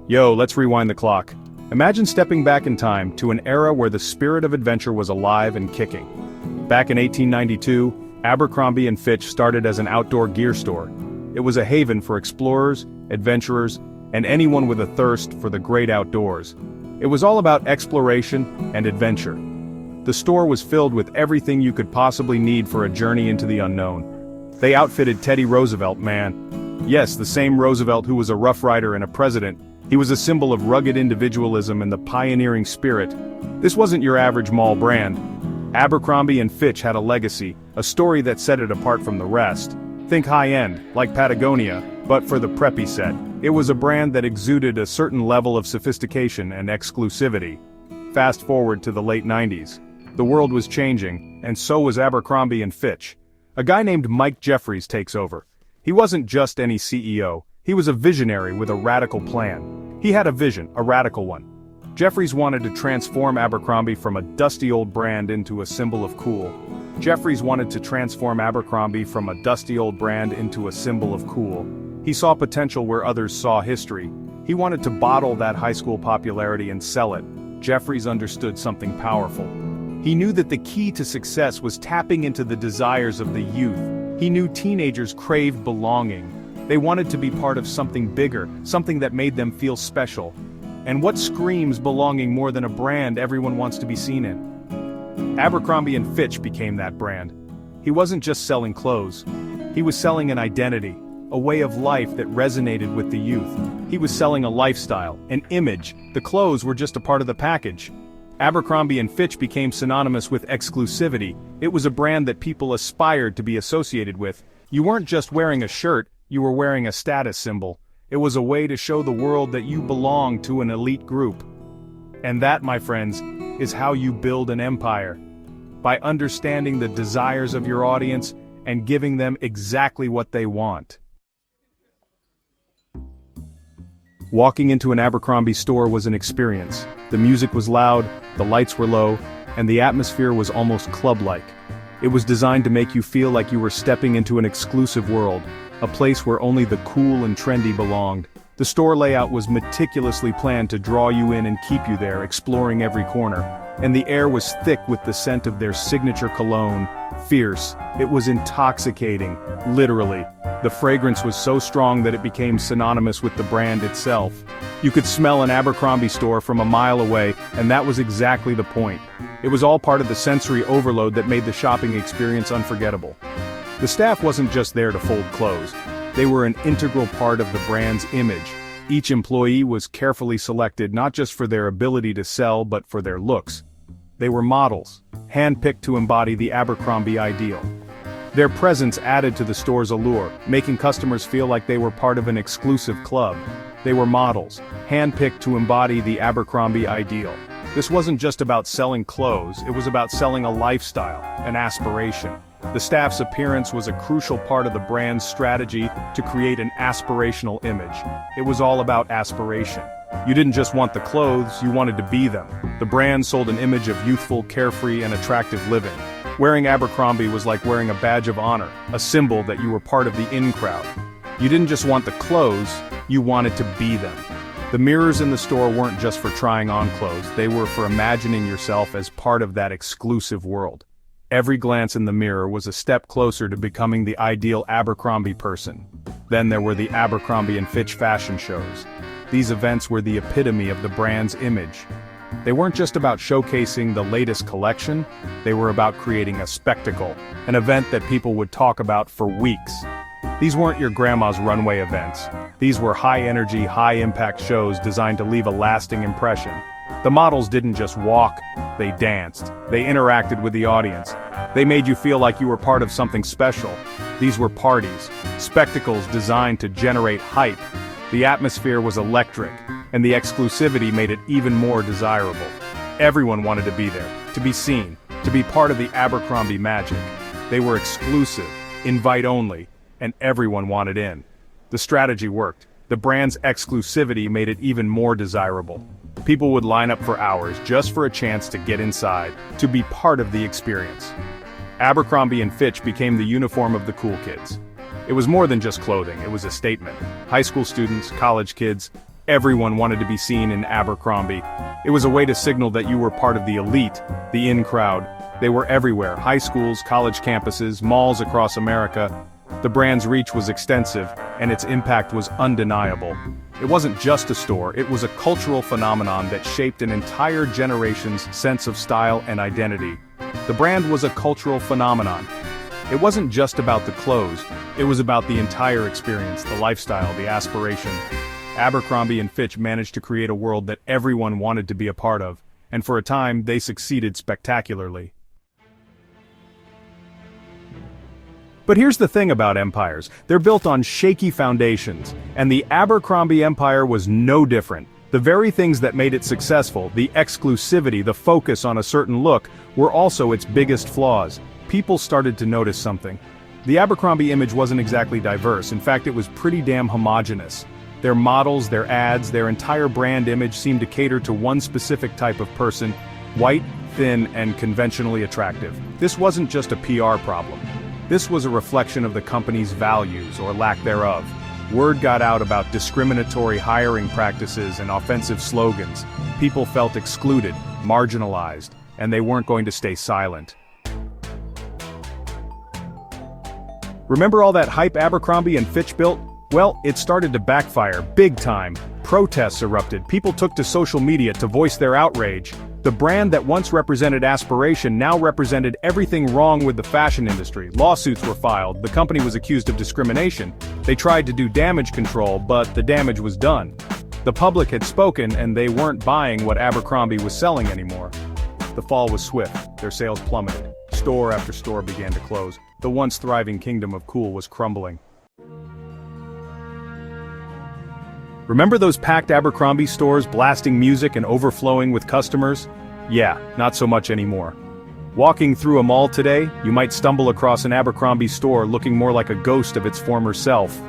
Yo, let's rewind the clock. Imagine stepping back in time to an era where the spirit of adventure was alive and kicking. Back in 1892, Abercrombie Fitch started as an outdoor gear store. It was a haven for explorers, adventurers, and anyone with a thirst for the great outdoors. It was all about exploration and adventure. The store was filled with everything you could possibly need for a journey into the unknown. They outfitted Teddy Roosevelt, man. Yes, the same Roosevelt who was a Rough Rider and a president. He was a symbol of rugged individualism and the pioneering spirit. This wasn't your average mall brand. Abercrombie & Fitch had a legacy, a story that set it apart from the rest. Think high-end, like Patagonia, but for the preppy set. It was a brand that exuded a certain level of sophistication and exclusivity. Fast forward to the late 90s. The world was changing, and so was Abercrombie & Fitch. A guy named Mike Jeffries takes over. He wasn't just any CEO, he was a visionary with a radical plan. He had a vision, a radical one. Jeffries wanted to transform Abercrombie from a dusty old brand into a symbol of cool. He saw potential where others saw history. He wanted to bottle that high school popularity and sell it. Jeffries understood something powerful. He knew that the key to success was tapping into the desires of the youth. He knew teenagers craved belonging. They wanted to be part of something bigger, something that made them feel special. And what screams belonging more than a brand everyone wants to be seen in? Abercrombie & Fitch became that brand. He wasn't just selling clothes. He was selling an identity, a way of life that resonated with the youth. He was selling a lifestyle, an image. The clothes were just a part of the package. Abercrombie & Fitch became synonymous with exclusivity. It was a brand that people aspired to be associated with. You weren't just wearing a shirt, you were wearing a status symbol. It was a way to show the world that you belonged to an elite group. And that, my friends, is how you build an empire. By understanding the desires of your audience and giving them exactly what they want. Walking into an Abercrombie store was an experience. The music was loud, the lights were low, and the atmosphere was almost club-like. It was designed to make you feel like you were stepping into an exclusive world, a place where only the cool and trendy belonged. The store layout was meticulously planned to draw you in and keep you there, exploring every corner. And the air was thick with the scent of their signature cologne, Fierce. It was intoxicating, literally. The fragrance was so strong that it became synonymous with the brand itself. You could smell an Abercrombie store from a mile away, and that was exactly the point. It was all part of the sensory overload that made the shopping experience unforgettable. The staff wasn't just there to fold clothes. They were an integral part of the brand's image. Each employee was carefully selected not just for their ability to sell but for their looks. They were models, handpicked to embody the Abercrombie ideal. Their presence added to the store's allure, making customers feel like they were part of an exclusive club. They were models, handpicked to embody the Abercrombie ideal. This wasn't just about selling clothes, it was about selling a lifestyle, an aspiration. The staff's appearance was a crucial part of the brand's strategy to create an aspirational image. It was all about aspiration. You didn't just want the clothes, you wanted to be them. The brand sold an image of youthful, carefree, and attractive living. Wearing Abercrombie was like wearing a badge of honor, a symbol that you were part of the in crowd. You didn't just want the clothes, you wanted to be them. The mirrors in the store weren't just for trying on clothes, they were for imagining yourself as part of that exclusive world. Every glance in the mirror was a step closer to becoming the ideal Abercrombie person. Then there were the Abercrombie & Fitch fashion shows. These events were the epitome of the brand's image. They weren't just about showcasing the latest collection, they were about creating a spectacle, an event that people would talk about for weeks. These weren't your grandma's runway events. These were high-energy, high-impact shows designed to leave a lasting impression. The models didn't just walk, they danced. They interacted with the audience. They made you feel like you were part of something special. These were parties, spectacles designed to generate hype. The atmosphere was electric, and the exclusivity made it even more desirable. Everyone wanted to be there, to be seen, to be part of the Abercrombie magic. They were exclusive, invite only, and everyone wanted in. The strategy worked. The brand's exclusivity made it even more desirable. People would line up for hours just for a chance to get inside, to be part of the experience. Abercrombie & Fitch became the uniform of the cool kids. It was more than just clothing, it was a statement. High school students, college kids, Everyone wanted to be seen in Abercrombie. It was a way to signal that you were part of the elite, the in crowd. They were everywhere: high schools, college campuses, malls across America. The brand's reach was extensive, and its impact was undeniable. It wasn't just a store, it was a cultural phenomenon that shaped an entire generation's sense of style and identity. The brand was a cultural phenomenon. It wasn't just about the clothes, it was about the entire experience, the lifestyle, the aspiration. Abercrombie & Fitch managed to create a world that everyone wanted to be a part of, and for a time they succeeded spectacularly. But here's the thing about empires: they're built on shaky foundations, and the Abercrombie empire was no different. The very things that made it successful, the exclusivity, the focus on a certain look, were also its biggest flaws. People started to notice something. The Abercrombie image wasn't exactly diverse. In fact, it was pretty damn homogeneous. Their models, their ads, their entire brand image seemed to cater to one specific type of person: white, thin, and conventionally attractive. This wasn't just a PR problem. This was a reflection of the company's values, or lack thereof. Word got out about discriminatory hiring practices and offensive slogans. People felt excluded, marginalized, and they weren't going to stay silent. Remember all that hype Abercrombie & Fitch built? Well, it started to backfire, big time. Protests erupted, people took to social media to voice their outrage. The brand that once represented aspiration now represented everything wrong with the fashion industry. Lawsuits were filed, the company was accused of discrimination. They tried to do damage control, but the damage was done. The public had spoken, and they weren't buying what Abercrombie was selling anymore. The fall was swift, their sales plummeted. Store after store began to close. The once thriving kingdom of cool was crumbling. Remember those packed Abercrombie stores blasting music and overflowing with customers? Yeah, not so much anymore. Walking through a mall today, you might stumble across an Abercrombie store looking more like a ghost of its former self.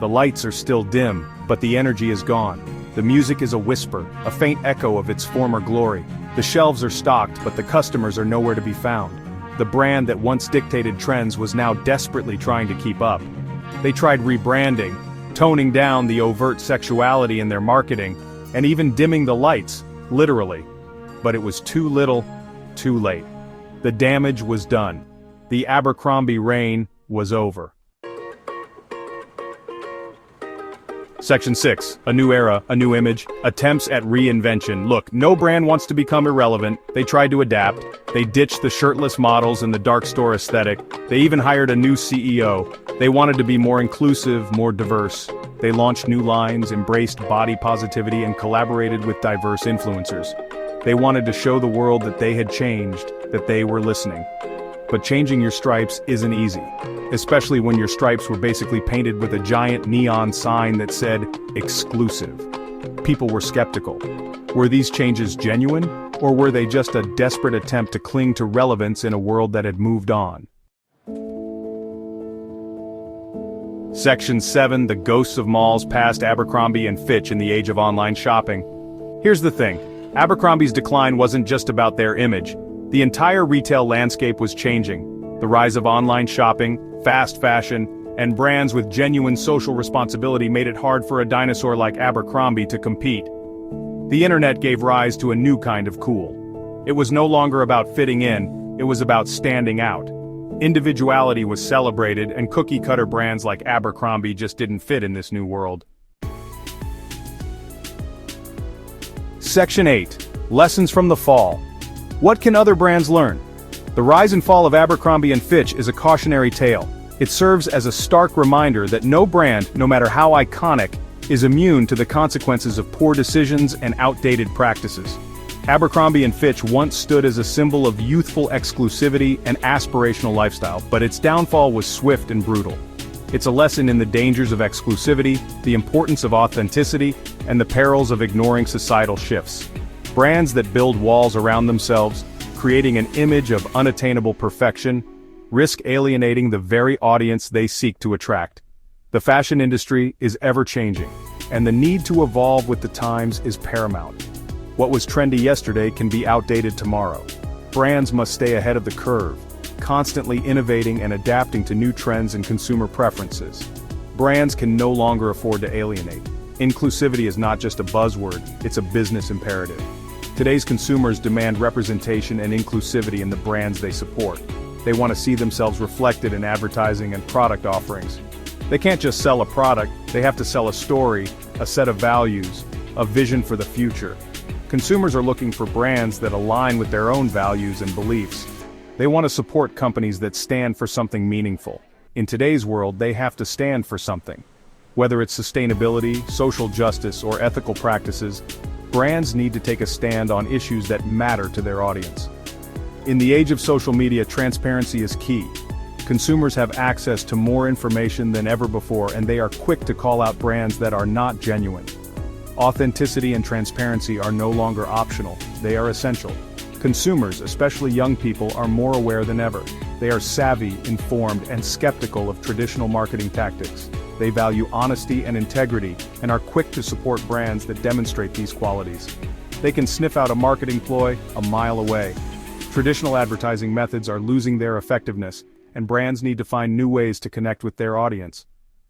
The lights are still dim, but the energy is gone. The music is a whisper, a faint echo of its former glory. The shelves are stocked, but the customers are nowhere to be found. The brand that once dictated trends was now desperately trying to keep up. They tried rebranding, toning down the overt sexuality in their marketing, and even dimming the lights, literally. But it was too little, too late. The damage was done. The Abercrombie reign was over. Section 6. A new era, a new image, attempts at reinvention. Look, no brand wants to become irrelevant. They tried to adapt. They ditched the shirtless models and the dark store aesthetic. They even hired a new CEO. They wanted to be more inclusive, more diverse. They launched new lines, embraced body positivity, and collaborated with diverse influencers. They wanted to show the world that they had changed, that they were listening. But changing your stripes isn't easy, especially when your stripes were basically painted with a giant neon sign that said, "Exclusive." People were skeptical. Were these changes genuine, or were they just a desperate attempt to cling to relevance in a world that had moved on? Section 7. The ghosts of malls passed Abercrombie & Fitch in the age of online shopping. Here's the thing. Abercrombie's decline wasn't just about their image. The entire retail landscape was changing. The rise of online shopping, fast fashion, and brands with genuine social responsibility made it hard for a dinosaur like Abercrombie to compete. The internet gave rise to a new kind of cool. It was no longer about fitting in, it was about standing out. Individuality was celebrated, and cookie-cutter brands like Abercrombie just didn't fit in this new world. Section 8. Lessons from the fall. What can other brands learn? The rise and fall of Abercrombie & Fitch is a cautionary tale. It serves as a stark reminder that no brand, no matter how iconic, is immune to the consequences of poor decisions and outdated practices. Abercrombie & Fitch once stood as a symbol of youthful exclusivity and aspirational lifestyle, but its downfall was swift and brutal. It's a lesson in the dangers of exclusivity, the importance of authenticity, and the perils of ignoring societal shifts. Brands that build walls around themselves, creating an image of unattainable perfection, risk alienating the very audience they seek to attract. The fashion industry is ever-changing, and the need to evolve with the times is paramount. What was trendy yesterday can be outdated tomorrow. Brands must stay ahead of the curve, constantly innovating and adapting to new trends and consumer preferences. Brands can no longer afford to alienate. Inclusivity is not just a buzzword, it's a business imperative. Today's consumers demand representation and inclusivity in the brands they support. They want to see themselves reflected in advertising and product offerings. They can't just sell a product, they have to sell a story, a set of values, a vision for the future. Consumers are looking for brands that align with their own values and beliefs. They want to support companies that stand for something meaningful. In today's world, they have to stand for something. Whether it's sustainability, social justice, or ethical practices, brands need to take a stand on issues that matter to their audience. In the age of social media, transparency is key. Consumers have access to more information than ever before, and they are quick to call out brands that are not genuine. Authenticity and transparency are no longer optional, they are essential. Consumers, especially young people, are more aware than ever. They are savvy, informed, and skeptical of traditional marketing tactics. They value honesty and integrity, and are quick to support brands that demonstrate these qualities. They can sniff out a marketing ploy a mile away. Traditional advertising methods are losing their effectiveness, and brands need to find new ways to connect with their audience.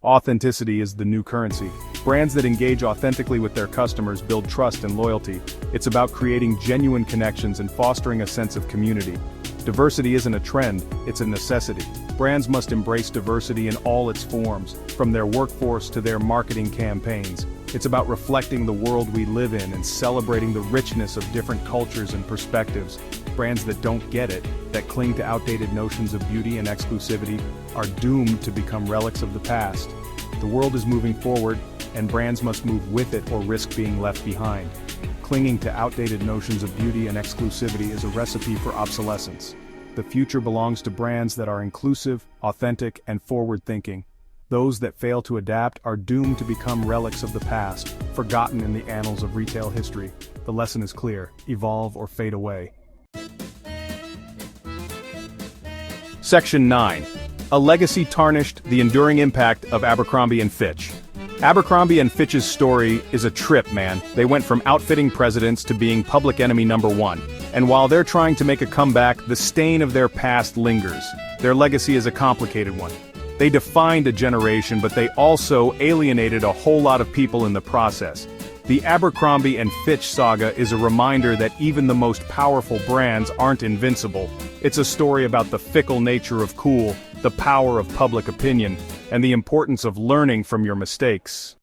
Authenticity is the new currency. Brands that engage authentically with their customers build trust and loyalty. It's about creating genuine connections and fostering a sense of community. Diversity isn't a trend, it's a necessity. Brands must embrace diversity in all its forms, from their workforce to their marketing campaigns. It's about reflecting the world we live in and celebrating the richness of different cultures and perspectives. Brands that don't get it, that cling to outdated notions of beauty and exclusivity, are doomed to become relics of the past. The world is moving forward, and brands must move with it or risk being left behind. Clinging to outdated notions of beauty and exclusivity is a recipe for obsolescence. The future belongs to brands that are inclusive, authentic, and forward-thinking. Those that fail to adapt are doomed to become relics of the past, forgotten in the annals of retail history. The lesson is clear: evolve or fade away. Section 9. A legacy tarnished, the enduring impact of Abercrombie & Fitch. Abercrombie & Fitch's story is a trip, man. They went from outfitting presidents to being public enemy number one. And while they're trying to make a comeback, the stain of their past lingers. Their legacy is a complicated one. They defined a generation, but they also alienated a whole lot of people in the process. The Abercrombie & Fitch saga is a reminder that even the most powerful brands aren't invincible. It's a story about the fickle nature of cool, the power of public opinion, and the importance of learning from your mistakes.